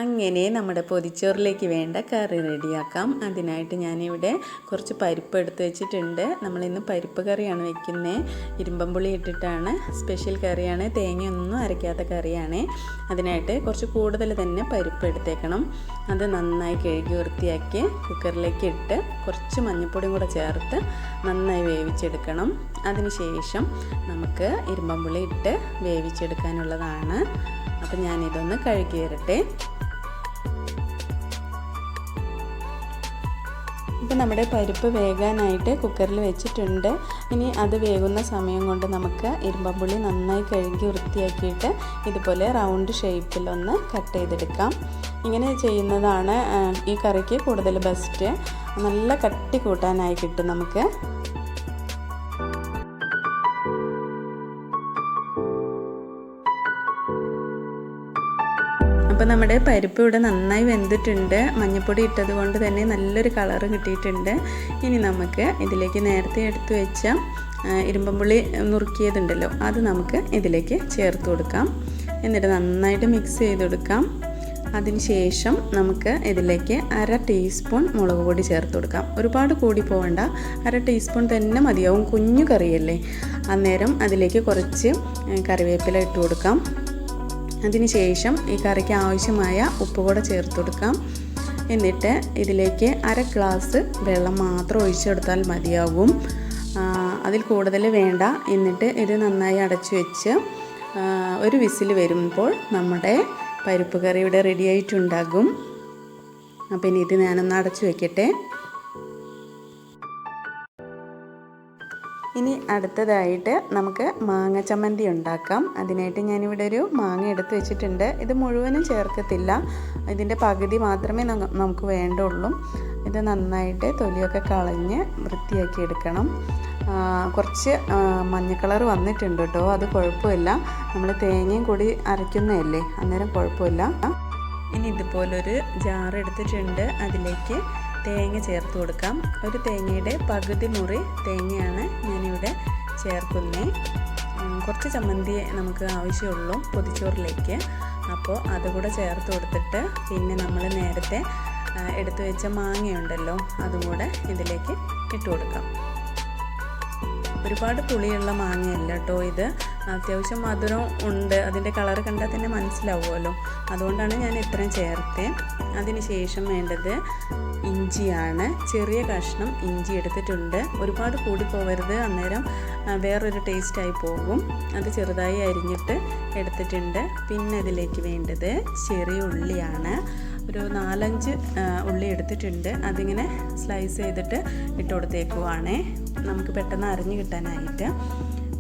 അങ്ങനെ നമ്മുടെ പൊതിച്ചോറിലേക്ക് വേണ്ട കറി റെഡിയാക്കാം. അതിനായിട്ട് ഞാനിവിടെ കുറച്ച് പരിപ്പ് എടുത്ത് വെച്ചിട്ടുണ്ട്. നമ്മളിന്ന് പരിപ്പ് കറിയാണ് വെക്കുന്നത്. ഇരുമ്പമ്പുളി ഇട്ടിട്ടാണ്, സ്പെഷ്യൽ കറിയാണ്, തേങ്ങയൊന്നും അരയ്ക്കാത്ത കറിയാണ്. അതിനായിട്ട് കുറച്ച് കൂടുതൽ തന്നെ പരിപ്പ് എടുത്തേക്കണം. അത് നന്നായി കഴുകി വൃത്തിയാക്കി കുക്കറിലേക്ക് ഇട്ട് കുറച്ച് മഞ്ഞൾപ്പൊടിയും കൂടെ ചേർത്ത് നന്നായി വേവിച്ചെടുക്കണം. അതിനുശേഷം നമുക്ക് ഇരുമ്പമ്പുളി ഇട്ട് വേവിച്ചെടുക്കാനുള്ളതാണ്. അപ്പം ഞാനിതൊന്ന് കഴുകി വരട്ടെ. ഇപ്പം നമ്മുടെ പരിപ്പ് വേകാനായിട്ട് കുക്കറിൽ വെച്ചിട്ടുണ്ട്. ഇനി അത് വേകുന്ന സമയം കൊണ്ട് നമുക്ക് ഇരുമ്പമ്പുളി നന്നായി കഴുകി വൃത്തിയാക്കിയിട്ട് ഇതുപോലെ റൗണ്ട് ഷേപ്പിലൊന്ന് കട്ട് ചെയ്തെടുക്കാം. ഇങ്ങനെ ചെയ്യുന്നതാണ് ഈ കറിക്ക് കൂടുതൽ ബെസ്റ്റ്. നല്ല കട്ടി കൂട്ടാനായി കിട്ടും നമുക്ക്. അപ്പോൾ നമ്മുടെ പരിപ്പ് ഇവിടെ നന്നായി വെന്തിട്ടുണ്ട്. മഞ്ഞൾപ്പൊടി ഇട്ടത് കൊണ്ട് തന്നെ നല്ലൊരു കളറ് കിട്ടിയിട്ടുണ്ട്. ഇനി നമുക്ക് ഇതിലേക്ക് നേരത്തെ എടുത്തു വെച്ച ഇരുമ്പമ്പുളി നുറുക്കിയതുണ്ടല്ലോ, അത് നമുക്ക് ഇതിലേക്ക് ചേർത്ത് കൊടുക്കാം. എന്നിട്ട് നന്നായിട്ട് മിക്സ് ചെയ്ത് കൊടുക്കാം. അതിനുശേഷം നമുക്ക് ഇതിലേക്ക് 1/2 ടീസ്പൂൺ മുളക് പൊടി ചേർത്ത് കൊടുക്കാം. ഒരുപാട് കൂടി പോകണ്ട, 1/2 ടീസ്പൂൺ തന്നെ മതിയാവും, കുഞ്ഞു കറിയല്ലേ. അന്നേരം അതിലേക്ക് കുറച്ച് കറിവേപ്പില ഇട്ട് കൊടുക്കാം. അതിനുശേഷം ഈ കറിക്ക് ആവശ്യമായ ഉപ്പ് കൂടെ ചേർത്ത് കൊടുക്കാം. എന്നിട്ട് ഇതിലേക്ക് 1/2 ഗ്ലാസ് വെള്ളം മാത്രം ഒഴിച്ചു കൊടുത്താൽ മതിയാകും, അതിൽ കൂടുതൽ വേണ്ട. എന്നിട്ട് ഇത് നന്നായി അടച്ചു വെച്ച് ഒരു വിസിൽ വരുമ്പോൾ നമ്മുടെ പരിപ്പ് കറി ഇവിടെ റെഡി ആയിട്ടുണ്ടാകും. അപ്പം ഇനി ഇത് ഞാനൊന്ന് അടച്ചു വയ്ക്കട്ടെ. ഇനി അടുത്തതായിട്ട് നമുക്ക് മാങ്ങ ചമ്മന്തി ഉണ്ടാക്കാം. അതിനായിട്ട് ഞാനിവിടെ ഒരു മാങ്ങ എടുത്ത് വെച്ചിട്ടുണ്ട്. ഇത് മുഴുവനും ചേർക്കത്തില്ല, ഇതിൻ്റെ പകുതി മാത്രമേ നമുക്ക് വേണ്ടുള്ളൂ. ഇത് നന്നായിട്ട് തൊലിയൊക്കെ കളഞ്ഞ് വൃത്തിയാക്കി എടുക്കണം. കുറച്ച് മഞ്ഞ കളർ വന്നിട്ടുണ്ട് കേട്ടോ, അത് കുഴപ്പമില്ല. നമ്മൾ തേങ്ങയും കൂടി അരയ്ക്കുന്നതല്ലേ, അന്നേരം കുഴപ്പമില്ല. ഇനി ഇതുപോലൊരു ജാർ എടുത്തിട്ടുണ്ട്. അതിലേക്ക് തേങ്ങ ചേർത്ത് കൊടുക്കാം. ഒരു തേങ്ങയുടെ പകുതി മുറി തേങ്ങയാണ് ഞാനിവിടെ ചേർക്കുന്നത്. കുറച്ച് ചമ്മന്തി നമുക്ക് ആവശ്യമുള്ളൂ പൊതിച്ചോറിലേക്ക്. അപ്പോൾ അതുകൂടെ ചേർത്ത് കൊടുത്തിട്ട് പിന്നെ നമ്മൾ നേരത്തെ എടുത്തു വെച്ച മാങ്ങയുണ്ടല്ലോ, അതും കൂടെ ഇതിലേക്ക് ഇട്ട് കൊടുക്കാം. ഒരുപാട് പുളിയുള്ള മാങ്ങയല്ല കേട്ടോ ഇത്, അത്യാവശ്യം മധുരം ഉണ്ട്. അതിൻ്റെ കളർ കണ്ടാൽ തന്നെ മനസ്സിലാവുമല്ലോ, അതുകൊണ്ടാണ് ഞാൻ ഇത്രയും ചേർത്തേ. അതിനുശേഷം വേണ്ടത് ഇഞ്ചിയാണ്. ചെറിയ കഷ്ണം ഇഞ്ചി എടുത്തിട്ടുണ്ട്. ഒരുപാട് കൂടി പോകരുത്, അന്നേരം വേറൊരു ടേസ്റ്റായി പോകും. അത് ചെറുതായി അരിഞ്ഞിട്ട് എടുത്തിട്ടുണ്ട്. പിന്നെ ഇതിലേക്ക് വേണ്ടത് ചെറിയ ഉള്ളിയാണ്. ഒരു 4-5 ഉള്ളി എടുത്തിട്ടുണ്ട്. അതിങ്ങനെ സ്ലൈസ് ചെയ്തിട്ട് ഇട്ട് കൊടുത്തേക്കുവാണേ, നമുക്ക് പെട്ടെന്ന് അരിഞ്ഞ് കിട്ടാനായിട്ട്.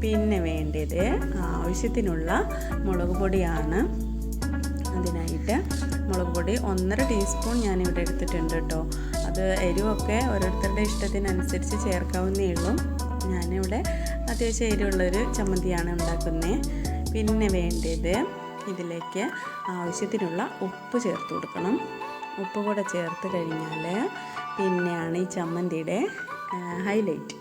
പിന്നെ വേണ്ടത് ആവശ്യത്തിനുള്ള മുളക് പൊടിയാണ്. അതിനായിട്ട് മുളക് പൊടി 1.5 ടീസ്പൂൺ ഞാനിവിടെ എടുത്തിട്ടുണ്ട് കേട്ടോ. അത് എരിവൊക്കെ ഓരോരുത്തരുടെ ഇഷ്ടത്തിനനുസരിച്ച് ചേർക്കാവുന്നേ ഉള്ളൂ. ഞാനിവിടെ അത്യാവശ്യം എരിവുള്ളൊരു ചമ്മന്തിയാണ് ഉണ്ടാക്കുന്നത്. പിന്നെ വേണ്ടത് ഇതിലേക്ക് ആവശ്യത്തിനുള്ള ഉപ്പ് ചേർത്ത് കൊടുക്കണം. ഉപ്പ് കൂടെ ചേർത്ത് കഴിഞ്ഞാൽ പിന്നെയാണ് ഈ ചമ്മന്തിയുടെ ഹൈലൈറ്റ്.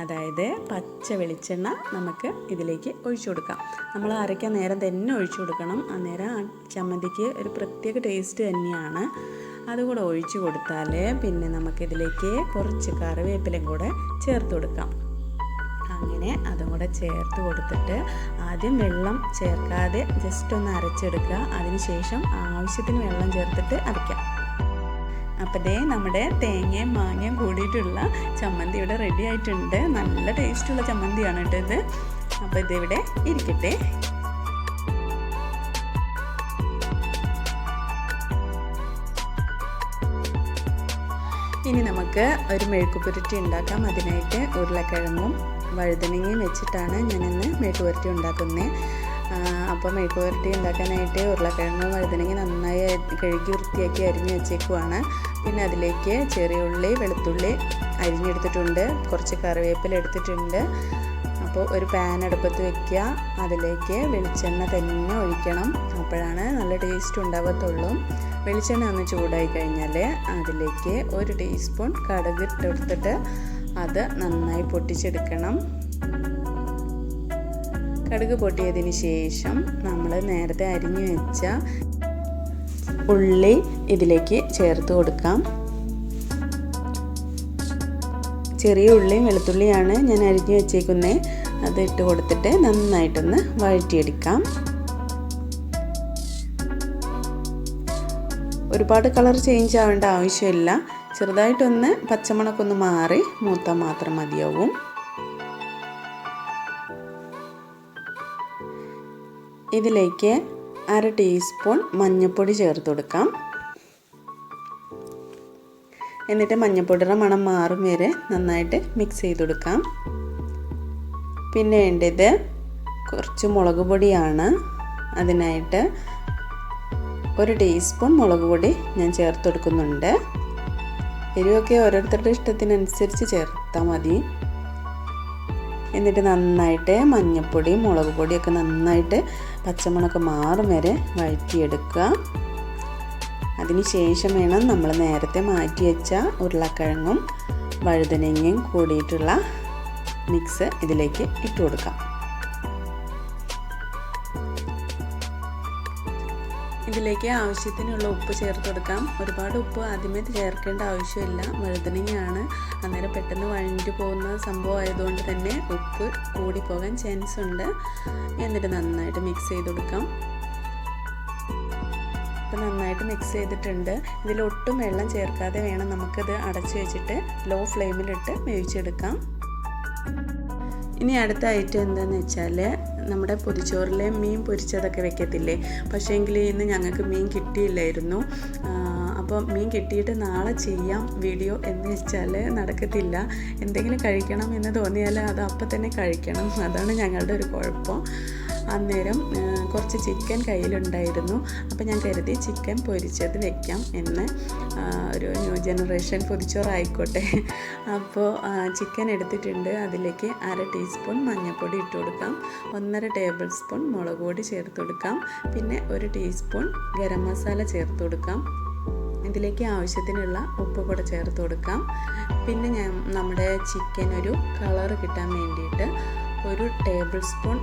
അതായത് പച്ച വെളിച്ചെണ്ണ നമുക്ക് ഇതിലേക്ക് ഒഴിച്ചു കൊടുക്കാം. നമ്മൾ അരയ്ക്കാൻ നേരം തന്നെ ഒഴിച്ചു കൊടുക്കണം, അന്നേരം ആ ചമ്മന്തിക്ക് ഒരു പ്രത്യേക ടേസ്റ്റ് തന്നെയാണ്. അതുകൂടെ ഒഴിച്ചു കൊടുത്താൽ പിന്നെ നമുക്കിതിലേക്ക് കുറച്ച് കറിവേപ്പിലയും കൂടെ ചേർത്ത് കൊടുക്കാം. അങ്ങനെ അതും കൂടെ ചേർത്ത് കൊടുത്തിട്ട് ആദ്യം വെള്ളം ചേർക്കാതെ ജസ്റ്റ് ഒന്ന് അരച്ചെടുക്കുക. അതിനുശേഷം ആവശ്യത്തിന് വെള്ളം ചേർത്തിട്ട് അരയ്ക്കാം. അപ്പോൾ ദേ നമ്മുടെ തേങ്ങയും മാങ്ങയും കൂടിയിട്ടുള്ള ചമ്മന്തി ഇവിടെ റെഡി ആയിട്ടുണ്ട്. നല്ല ടേസ്റ്റുള്ള ചമ്മന്തിയാണ് കേട്ടോ ഇത്. അപ്പോൾ ഇതിവിടെ ഇരിക്കട്ടെ. ഇനി നമുക്ക് ഒരു മെഴുക്കുപുരട്ടി ഉണ്ടാക്കാം. അതിനായിട്ട് ഉരുളക്കിഴങ്ങും വഴുതനങ്ങയും വെച്ചിട്ടാണ് ഞാനിന്ന് മെഴുക്കുപുരട്ടി ഉണ്ടാക്കുന്നത്. അപ്പോൾ മെഴുക്കുപുരട്ടി ഉണ്ടാക്കാനായിട്ട് ഉരുളക്കിഴങ്ങും വഴുതനങ്ങ നന്നായി കഴുകി വൃത്തിയാക്കി അരിഞ്ഞ് വെച്ചേക്കുവാണ്. പിന്നെ അതിലേക്ക് ചെറിയ ഉള്ളി, വെളുത്തുള്ളി അരിഞ്ഞെടുത്തിട്ടുണ്ട്, കുറച്ച് കറിവേപ്പില എടുത്തിട്ടുണ്ട്. അപ്പോൾ ഒരു പാൻ അടുപ്പത്ത് വയ്ക്കുക, അതിലേക്ക് വെളിച്ചെണ്ണ തന്നെ ഒഴിക്കണം, അപ്പോഴാണ് നല്ല ടേസ്റ്റ് ഉണ്ടാകത്തുള്ളൂ. വെളിച്ചെണ്ണ ഒന്ന് ചൂടായി കഴിഞ്ഞാൽ അതിലേക്ക് 1 ടീസ്പൂൺ കടുക് ഇട്ടെടുത്തിട്ട് അത് നന്നായി പൊട്ടിച്ചെടുക്കണം. കടുക് പൊട്ടിയതിന് ശേഷം നമ്മൾ നേരത്തെ അരിഞ്ഞു വെച്ച ഉള്ളി ഇതിലേക്ക് ചേർത്ത് കൊടുക്കാം. ചെറിയ ഉള്ളിയും വെളുത്തുള്ളിയാണ് ഞാൻ അരിഞ്ഞു വെച്ചേക്കുന്നത്. അത് ഇട്ട് കൊടുത്തിട്ട് നന്നായിട്ടൊന്ന് വഴറ്റിയെടുക്കാം. ഒരുപാട് കളർ ചേഞ്ച് ആവേണ്ട ആവശ്യമില്ല. ചെറുതായിട്ടൊന്ന് പച്ചമണക്കൊന്ന് മാറി മൂത്താൽ മാത്രം മതിയാവും. ഇതിലേക്ക് 1/2 ടീസ്പൂൺ മഞ്ഞൾപ്പൊടി ചേർത്ത് കൊടുക്കാം. എന്നിട്ട് മഞ്ഞൾപ്പൊടിയുടെ മണം മാറും വരെ നന്നായിട്ട് മിക്സ് ചെയ്ത് കൊടുക്കാം. പിന്നെ വേണ്ടത് കുറച്ച് മുളക് പൊടിയാണ്. അതിനായിട്ട് 1 ടീസ്പൂൺ മുളക് പൊടി ഞാൻ ചേർത്ത് കൊടുക്കുന്നുണ്ട്. എരിവൊക്കെ ഓരോരുത്തരുടെ ഇഷ്ടത്തിനനുസരിച്ച് ചേർത്താൽ മതി. എന്നിട്ട് നന്നായിട്ട് മഞ്ഞൾപ്പൊടി മുളക് പൊടിയൊക്കെ നന്നായിട്ട് പച്ചമണമൊക്കെ മാറും വരെ വഴറ്റിയെടുക്കുക. അതിന് ശേഷം വേണം നമ്മൾ നേരത്തെ മാറ്റി വെച്ച ഉരുളക്കിഴങ്ങും വഴുതനങ്ങയും കൂടിയിട്ടുള്ള മിക്സ് ഇതിലേക്ക് ഇട്ട് കൊടുക്കാം. ഇതിലേക്ക് ആവശ്യത്തിനുള്ള ഉപ്പ് ചേർത്ത് കൊടുക്കാം. ഒരുപാട് ഉപ്പ് ആദ്യമേ ചേർക്കേണ്ട ആവശ്യമില്ല. വഴുതനങ്ങയാണ്, അന്നേരം പെട്ടെന്ന് വഴഞ്ഞു പോകുന്ന സംഭവം ആയതുകൊണ്ട് തന്നെ ഉപ്പ് കൂടി പോകാൻ ചാൻസ് ഉണ്ട്. എന്നിട്ട് നന്നായിട്ട് മിക്സ് ചെയ്ത് കൊടുക്കാം. ഇപ്പം നന്നായിട്ട് മിക്സ് ചെയ്തിട്ടുണ്ട്. ഇതിലൊട്ടും വെള്ളം ചേർക്കാതെ വേണം നമുക്കത് അടച്ചു വെച്ചിട്ട് ലോ ഫ്ലെയിമിലിട്ട് വേവിച്ചെടുക്കാം. ഇനി അടുത്ത ഐറ്റം എന്താണെന്ന് വെച്ചാൽ നമ്മുടെ പൊതിച്ചോറിലെ മീൻ പൊരിച്ചതൊക്കെ വെക്കത്തില്ലേ. പക്ഷേങ്കിൽ ഇന്ന് ഞങ്ങൾക്ക് മീൻ കിട്ടിയില്ലായിരുന്നു. അപ്പോൾ മീൻ കിട്ടിയിട്ട് നാളെ ചെയ്യാം വീഡിയോ എന്ന് വെച്ചാൽ നടക്കത്തില്ല. എന്തെങ്കിലും കഴിക്കണം എന്ന് തോന്നിയാൽ അത് അപ്പം തന്നെ കഴിക്കണം. അതാണ് ഞങ്ങളുടെ ഒരു കുഴപ്പം. അന്നേരം കുറച്ച് ചിക്കൻ കയ്യിലുണ്ടായിരുന്നു. അപ്പോൾ ഞാൻ കരുതി ചിക്കൻ പൊരിച്ചത് വെക്കാം എന്ന്. ഒരു ന്യൂ ജനറേഷൻ പൊതിച്ചോറായിക്കോട്ടെ. അപ്പോൾ ചിക്കൻ എടുത്തിട്ടുണ്ട്. അതിലേക്ക് 1/2 ടീസ്പൂൺ മഞ്ഞൾപ്പൊടി ഇട്ട് കൊടുക്കാം. 1.5 ടേബിൾ സ്പൂൺ മുളക് പൊടി ചേർത്ത് കൊടുക്കാം. പിന്നെ 1 ടീസ്പൂൺ ഗരം മസാല ചേർത്ത് കൊടുക്കാം. ഇതിലേക്ക് ആവശ്യത്തിനുള്ള ഉപ്പ് കൂടെ ചേർത്ത് കൊടുക്കാം. പിന്നെ നമ്മുടെ ചിക്കൻ ഒരു കളർ കിട്ടാൻ വേണ്ടിയിട്ട് 1 ടേബിൾ സ്പൂൺ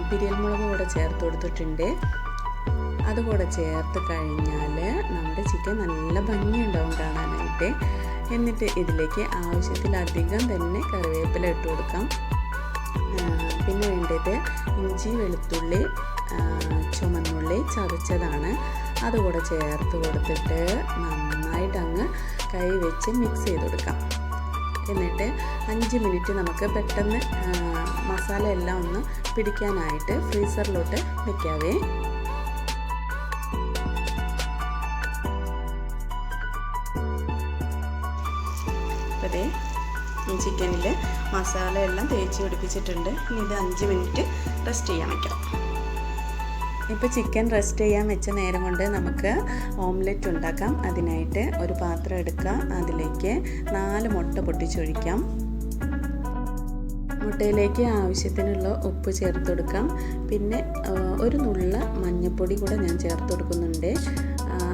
പിരിയൽ മുളക് കൂടെ ചേർത്ത് കൊടുത്തിട്ടുണ്ട്. അതുകൂടെ ചേർത്ത് കഴിഞ്ഞാൽ നമ്മുടെ ചിക്കൻ നല്ല ഭംഗിയുണ്ടാവും കാണാനായിട്ട്. എന്നിട്ട് ഇതിലേക്ക് ആവശ്യത്തിലധികം തന്നെ കറിവേപ്പില ഇട്ട് കൊടുക്കാം. പിന്നെ വേണ്ടത് ഇഞ്ചി വെളുത്തുള്ളി ചുമന്നുള്ളി ചതച്ചതാണ്. അതുകൂടെ ചേർത്ത് കൊടുത്തിട്ട് നന്നായിട്ട് അങ്ങ് കൈ വെച്ച് മിക്സ് ചെയ്ത് കൊടുക്കാം. എന്നിട്ട് 5 മിനിറ്റ് നമുക്ക് പെട്ടെന്ന് മസാല എല്ലാം ഒന്ന് പിടിക്കാനായിട്ട് ഫ്രീസറിലോട്ട് വെക്കാവേ. അതെ, ഈ ചിക്കനിൽ മസാല എല്ലാം തേച്ച് പിടിപ്പിച്ചിട്ടുണ്ട്. ഇനി ഇത് 5 മിനിറ്റ് റെസ്റ്റ് ചെയ്യാൻ വയ്ക്കാം. ഇപ്പോൾ ചിക്കൻ റെസ്റ്റ് ചെയ്യാൻ വെച്ച നേരം കൊണ്ട് നമുക്ക് ഓംലെറ്റ് ഉണ്ടാക്കാം. അതിനായിട്ട് ഒരു പാത്രം എടുക്കുക. അതിലേക്ക് 4 മുട്ട പൊട്ടിച്ചൊഴിക്കാം. മുട്ടയിലേക്ക് ആവശ്യത്തിനുള്ള ഉപ്പ് ചേർത്ത് കൊടുക്കാം. പിന്നെ ഒരു നുള്ള മഞ്ഞൾപ്പൊടി കൂടെ ഞാൻ ചേർത്ത് കൊടുക്കുന്നുണ്ട്.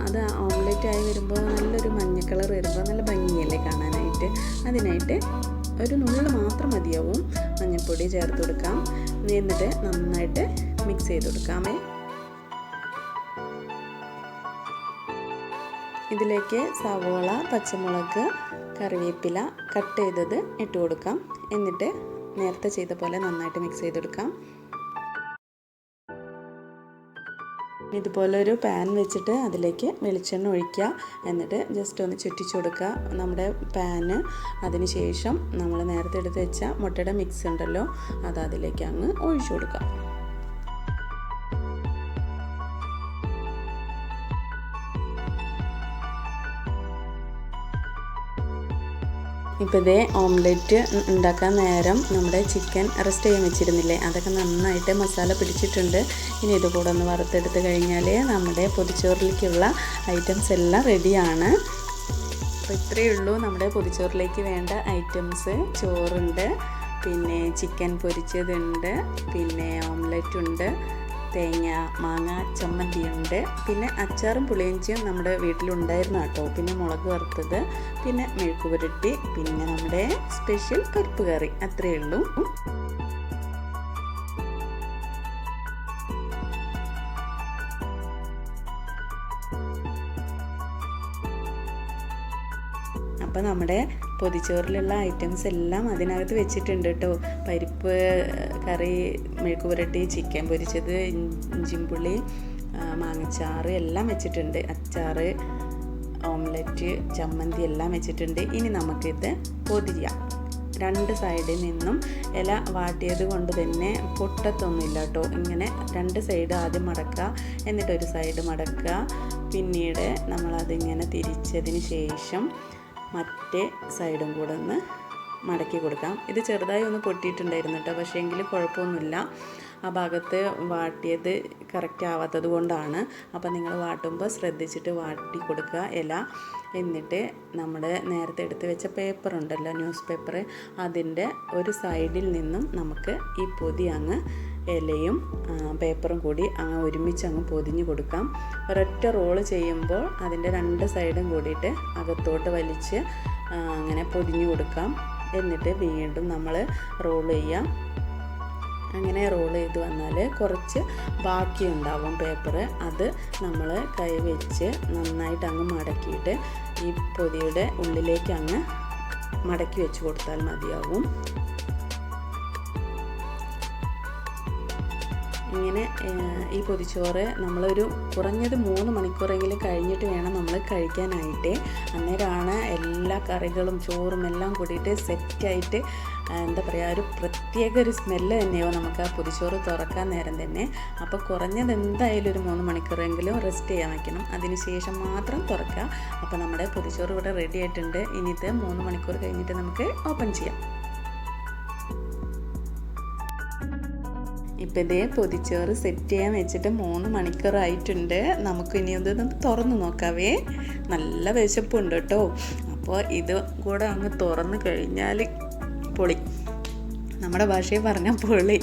അത് ഓംലെറ്റ് ആയി വരുമ്പോൾ നല്ലൊരു മഞ്ഞ കളർ വരുമ്പോൾ നല്ല ഭംഗിയല്ലേ കാണാനായിട്ട്. അതിനായിട്ട് ഒരു നുള്ള മാത്രം മതിയാവും മഞ്ഞൾപ്പൊടി ചേർത്ത് കൊടുക്കാം. എന്നിട്ട് നന്നായിട്ട് മിക്സ് ചെയ്ത് കൊടുക്കാമേ. ഇതിലേക്ക് സവോള, പച്ചമുളക്, കറിവേപ്പില കട്ട് ചെയ്തത് ഇട്ട് കൊടുക്കാം. എന്നിട്ട് നേരത്തെ ചെയ്ത പോലെ നന്നായിട്ട് മിക്സ് ചെയ്തെടുക്കാം. ഇതുപോലൊരു പാൻ വെച്ചിട്ട് അതിലേക്ക് വെളിച്ചെണ്ണ ഒഴിക്കുക. എന്നിട്ട് ജസ്റ്റ് ഒന്ന് ചുറ്റിച്ചു കൊടുക്കുക നമ്മുടെ പാന്. അതിന് ശേഷം നമ്മൾ നേരത്തെ എടുത്ത് വെച്ച മുട്ടയുടെ മിക്സ് ഉണ്ടല്ലോ, അത് അതിലേക്ക് അങ്ങ് ഒഴിച്ചു കൊടുക്കുക. ഇപ്പോൾ ഇതേ ഓംലെറ്റ് ഉണ്ടാക്കാൻ നേരം നമ്മുടെ ചിക്കൻ റെസ്റ്റ് ചെയ്യാൻ വെച്ചിരുന്നില്ലേ, അതൊക്കെ നന്നായിട്ട് മസാല പിടിച്ചിട്ടുണ്ട്. ഇനി ഇത് കൂടെ ഒന്ന് വറുത്തെടുത്ത് കഴിഞ്ഞാൽ നമ്മുടെ പൊതിച്ചോറിലേക്കുള്ള ഐറ്റംസ് എല്ലാം റെഡിയാണ്. അപ്പോൾ ഇത്രയേ ഉള്ളൂ നമ്മുടെ പൊതിച്ചോറിലേക്ക് വേണ്ട ഐറ്റംസ്. ചോറുണ്ട്, പിന്നെ ചിക്കൻ പൊരിച്ചതുണ്ട്, പിന്നെ ഓംലെറ്റ് ഉണ്ട്, തേങ്ങ മാങ്ങ ചമ്മന്തിയുണ്ട്, പിന്നെ അച്ചാറും പുളിയിഞ്ചിയും നമ്മുടെ വീട്ടിലുണ്ടായിരുന്നു കേട്ടോ. പിന്നെ മുളക് വറുത്തത്, പിന്നെ മെഴുക്ക് പുരട്ടി, പിന്നെ നമ്മുടെ സ്പെഷ്യൽ പരിപ്പ് കറി. അത്രയേ ഉള്ളൂ. അപ്പോൾ നമ്മുടെ പൊതിച്ചോറിലുള്ള ഐറ്റംസ് എല്ലാം അതിനകത്ത് വെച്ചിട്ടുണ്ട് കേട്ടോ. പരിപ്പ് കറി, മെഴുക്ക് പുരട്ടി, ചിക്കൻ പൊരിച്ചത്, ഇഞ്ചിമ്പുളി, മാങ്ങച്ചാറ് എല്ലാം വെച്ചിട്ടുണ്ട്. അച്ചാറ്, ഓംലെറ്റ്, ചമ്മന്തി എല്ലാം വെച്ചിട്ടുണ്ട്. ഇനി നമുക്കിത് പൊതിയാം. 2 സൈഡിൽ നിന്നും ഇല വാട്ടിയത് കൊണ്ട് തന്നെ പൊട്ടത്തൊന്നുമില്ല കേട്ടോ. ഇങ്ങനെ 2 സൈഡ് ആദ്യം മടക്കുക, എന്നിട്ടൊരു സൈഡ് മടക്കുക. പിന്നീട് നമ്മളതിങ്ങനെ തിരിച്ചതിന് ശേഷം മറ്റേ സൈഡും കൂടെ ഒന്ന് മടക്കി കൊടുക്കാം. ഇത് ചെറുതായി ഒന്ന് പൊട്ടിയിട്ടുണ്ടായിരുന്നു കേട്ടോ, പക്ഷേ എങ്കിലും കുഴപ്പമൊന്നുമില്ല. ആ ഭാഗത്ത് വാട്ടിയത് കറക്റ്റ് ആവാത്തത് കൊണ്ടാണ്. അപ്പോൾ നിങ്ങൾ വാട്ടുമ്പോൾ ശ്രദ്ധിച്ചിട്ട് വാട്ടി കൊടുക്കുക ഇല. എന്നിട്ട് നമ്മൾ നേരത്തെ എടുത്ത് വെച്ച പേപ്പർ ഉണ്ടല്ലോ, ന്യൂസ് പേപ്പർ, അതിൻ്റെ ഒരു സൈഡിൽ നിന്നും നമുക്ക് ഈ പൊതി അങ്ങ് ഇലയും പേപ്പറും കൂടി ഒരുമിച്ച് അങ്ങ് പൊതിഞ്ഞ് കൊടുക്കാം. ഒരൊറ്റ റോള് ചെയ്യുമ്പോൾ അതിൻ്റെ 2 സൈഡും കൂടിയിട്ട് അകത്തോട്ട് വലിച്ച് അങ്ങനെ പൊതിഞ്ഞ് കൊടുക്കാം. എന്നിട്ട് വീണ്ടും നമ്മൾ റോൾ ചെയ്യാം. അങ്ങനെ റോൾ ചെയ്ത് വന്നാൽ കുറച്ച് ബാക്കിയുണ്ടാവും പേപ്പർ. അത് നമ്മൾ കൈ വെച്ച് നന്നായിട്ട് അങ്ങ് മടക്കിയിട്ട് ഈ പൊതിയുടെ ഉള്ളിലേക്ക് അങ്ങ് മടക്കി വെച്ച് കൊടുത്താൽ മതിയാവും. ഇങ്ങനെ ഈ പൊതിച്ചോറ് നമ്മളൊരു കുറഞ്ഞത് 3 മണിക്കൂറെങ്കിലും കഴിഞ്ഞിട്ട് വേണം നമ്മൾ കഴിക്കാനായിട്ട്. അന്നേരമാണ് എല്ലാ കറികളും ചോറും എല്ലാം കൂടിയിട്ട് സെറ്റായിട്ട് എന്താ പറയുക, ഒരു പ്രത്യേക ഒരു സ്മെല്ല് തന്നെയാവും നമുക്ക് ആ പൊതിച്ചോറ് തുറക്കാൻ നേരം തന്നെ. അപ്പോൾ കുറഞ്ഞത് എന്തായാലും ഒരു 3 മണിക്കൂറെങ്കിലും റെസ്റ്റ് ചെയ്യാൻ വയ്ക്കണം. അതിന് ശേഷം മാത്രം തുറക്കുക. അപ്പോൾ നമ്മുടെ പൊതിച്ചോറ് ഇവിടെ റെഡി ആയിട്ടുണ്ട്. ഇനി ഇത് 3 മണിക്കൂർ കഴിഞ്ഞിട്ട് നമുക്ക് ഓപ്പൺ ചെയ്യാം. ഇപ്പം ഇതേ പൊതിച്ചോറ് സെറ്റ് ചെയ്യാൻ വെച്ചിട്ട് 3 മണിക്കൂറായിട്ടുണ്ട്. നമുക്ക് ഇനി ഒന്ന് തുറന്ന് നോക്കാവേ. നല്ല വിശപ്പുണ്ട് കേട്ടോ. അപ്പോൾ ഇത് കൂടെ അങ്ങ് തുറന്ന് കഴിഞ്ഞാൽ പൊളി, നമ്മുടെ ഭാഷയിൽ പറഞ്ഞാൽ പൊളി.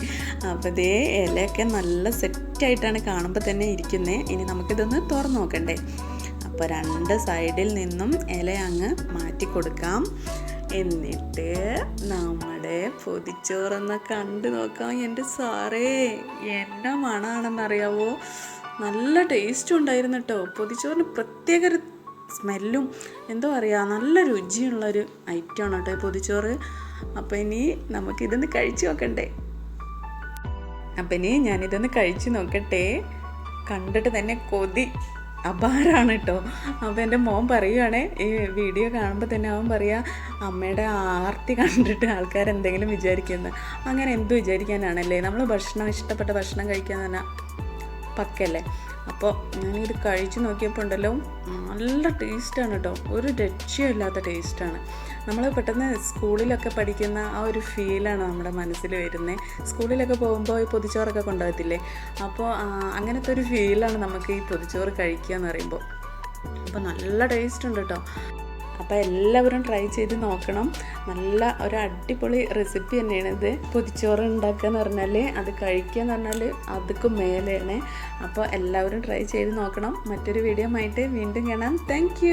അപ്പോൾ ഇതേ ഇലയൊക്കെ നല്ല സെറ്റായിട്ടാണ് കാണുമ്പോൾ തന്നെ ഇരിക്കുന്നത്. ഇനി നമുക്കിതൊന്ന് തുറന്ന് നോക്കണ്ടേ. അപ്പോൾ 2 സൈഡിൽ നിന്നും ഇല അങ്ങ് മാറ്റി കൊടുക്കാം. എന്നിട്ട് നമ്മുടെ പൊതിച്ചോറൊന്ന് കണ്ടു നോക്കാം. എൻ്റെ സാറേ, എന്നാ മണമാണെന്നറിയാവോ. നല്ല ടേസ്റ്റും ഉണ്ടായിരുന്നു കേട്ടോ. പൊതിച്ചോറിന് പ്രത്യേക ഒരു സ്മെല്ലും എന്തോ അറിയാം, നല്ല രുചിയുള്ളൊരു ഐറ്റമാണ് കേട്ടോ ഈ പൊതിച്ചോറ്. അപ്പം ഇനി നമുക്കിതൊന്ന് കഴിച്ച് നോക്കണ്ടേ. അപ്പം ഇനി ഞാനിതൊന്ന് കഴിച്ച് നോക്കട്ടെ. കണ്ടിട്ട് തന്നെ കൊതി അപാരാണ് കേട്ടോ. അപ്പോൾ എൻ്റെ മോൻ പറയുവാണേ, ഈ വീഡിയോ കാണുമ്പോൾ തന്നെ അവൻ പറയുക, അമ്മയുടെ ആർത്തി കണ്ടിട്ട് ആൾക്കാർ എന്തെങ്കിലും വിചാരിക്കുന്നത്. അങ്ങനെ എന്ത് വിചാരിക്കാനാണല്ലേ, നമ്മൾ ഇഷ്ടപ്പെട്ട ഭക്ഷണം കഴിക്കാൻ തന്നെ പക്കല്ലേ. അപ്പോൾ ഞാനിത് കഴിച്ച് നോക്കിയപ്പോൾ ഉണ്ടല്ലോ, നല്ല ടേസ്റ്റാണ് കേട്ടോ. ഒരു രക്ഷയില്ലാത്ത ടേസ്റ്റാണ്. നമ്മൾ പെട്ടെന്ന് സ്കൂളിലൊക്കെ പഠിക്കുന്ന ആ ഒരു ഫീലാണ് നമ്മുടെ മനസ്സിൽ വരുന്നത്. സ്കൂളിലൊക്കെ പോകുമ്പോൾ ഈ പൊതിച്ചോറൊക്കെ കൊണ്ടുപോകത്തില്ലേ, അപ്പോൾ അങ്ങനത്തെ ഒരു ഫീലാണ് നമുക്ക് ഈ പൊതിച്ചോറ് കഴിക്കുക എന്ന് പറയുമ്പോൾ. അപ്പോൾ നല്ല ടേസ്റ്റ് ഉണ്ട് കേട്ടോ. അപ്പോൾ എല്ലാവരും ട്രൈ ചെയ്ത് നോക്കണം. നല്ല ഒരു അടിപൊളി റെസിപ്പി തന്നെയാണ് ഇത്. പൊതിച്ചോറ് ഉണ്ടാക്കുക എന്ന് പറഞ്ഞാൽ, അത് കഴിക്കുക എന്ന് പറഞ്ഞാൽ അതൊക്കെ മേലെയാണ്. അപ്പോൾ എല്ലാവരും ട്രൈ ചെയ്ത് നോക്കണം. മറ്റൊരു വീഡിയോ ആയിട്ട് വീണ്ടും കാണാം. താങ്ക്